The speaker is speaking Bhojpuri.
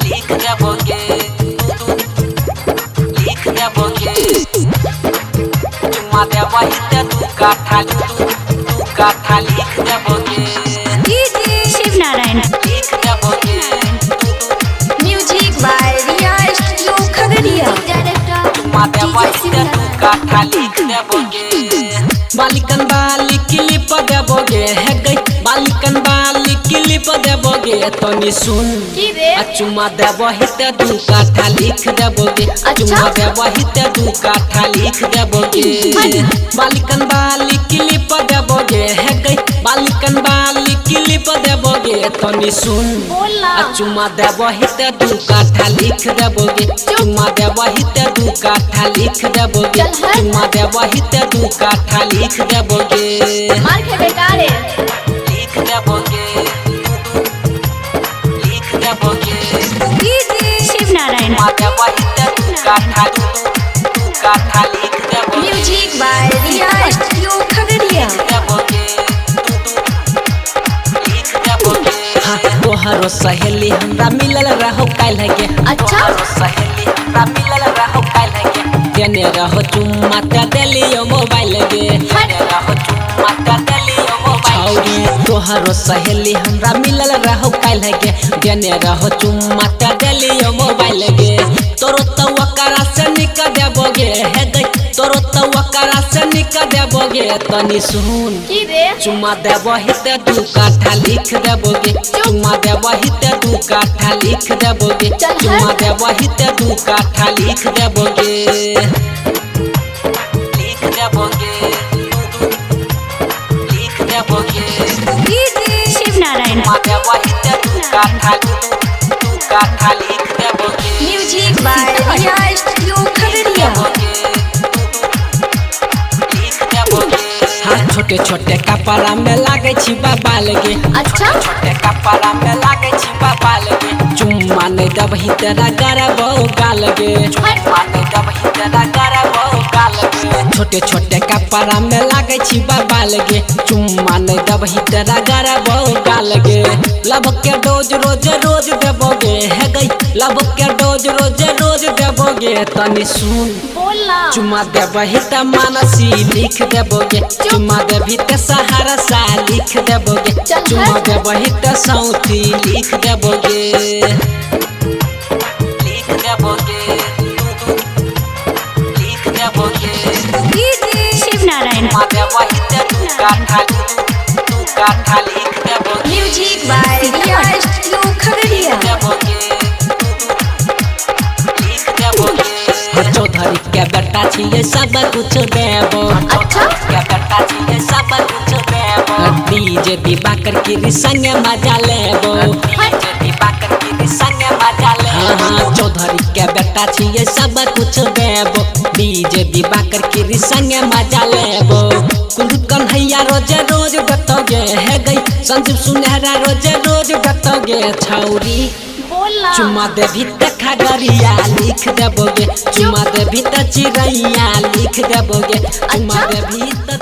लिख देबोगे लिख देबोगे चुम्मा देबही ते तू काठा लिख देबोगे शिव नारायण लिख देबोगे music by Riya studio Khagaria चुम्मा देबही ते तू काठा लिख देबोगे बालिकन बाली क्लिप देबोगे है गई बालिकन बाली क्लिप देबोगे तनी सुन चुम्मा देबही ते दू काठा लिख देबोगे चुम्मा देबही ते दू काठा लिख देबोगे बालिकन बाली क्लिप देबोगे है गई बालिकन बाली क्लिप देबोगे तनी सुन चुम्मा देबही ते दू काठा लिख देबोगे चुम्मा देबही ते दू काठा लिख देबोगे चुम्मा देबही ते दू काठा लिख देबोगे मार के बेकार है लिख देबोगे लिख देबोगे शिव नारायण चुम्मा देबही ते दू काठा लिख देबोगे music by Riya studio Khagaria देबोगे लिख देबोगे तोहरो सहेली हमरा मिलल रहो काल्ह गे तोहरो सहेली हमरा मिलल रहो काल्ह गे देने रहो चुम्मा ते देलियो मोबाइल गे देने रहो चुम्मा ते देलियो मोबाइल तोहरो सहेली हमरा मिलल रहो काल्ह गे देने रहो चुम्मा ते देलियो मोबाइल गे तोरो तो ओकरा से निक देबोगे हे गई तोरो तो ओकरा से निक देबोगे तनी सुन चुम्मा देबही ते दू काठा लिख देबोगे चुम्मा देबही ते दू काठा लिख देबोगे चुम्मा देबही ते दू काठा लिख देबोगे लिख देबोगे लिख देबोगे शिव नारायण चुम्मा देबही ते दू काठा लिख देबोगे music by Riya studio Khagaria छोटे छोटे कपड़ा में लागे छी बाबा लगे छोटे कपड़ा में लागे छी बाबा लगे चुम्मा नहीं दबही तेरा गरबो गाल गे चुम्मा नहीं दबही तेरा गरबो गाल गे छोटे छोटे कपड़ा में लागे छी बाबा लगे चुम्मा नहीं दबही तेरा गरबो गाल गे लब के डोज रोज रोज देबोगे है गई लब के डोज रोज रोज देबोगे तनी सुन चुम्मा देबही ते मानसी लिख देबोगे चुम्मा देबही ते सहारा सा लिख देबोगे चुम्मा देबही ते सौती लिख देबोगे लिख देबोगे लिख देबोगे शिव नारायण चुम्मा देबही ते दू काठा लिख देबोगे music by Riya studio Khagaria देबोगे लिख देबोगे चौधरी के बेटा छिए सब कुछ देबो के बेटा छिए सब कुछ देबो डीजे दिवाकर की संगे मजा लेबो डीजे दिवाकर की संगे मजा लेबो चौधरी के बेटा छिए सब कुछ देबो डीजे दिवाकर की संगे मजा लेबो कुल कन्हैया रोज रोज बतोगे है गई संजीव सुनहरा रोज रोज बतोगे छौरी चुम्मा देबही ते खगड़िया लिख देबोगे चुम्मा देबही ते चिड़ैया लिख देबोगे चुम्मा देबही ते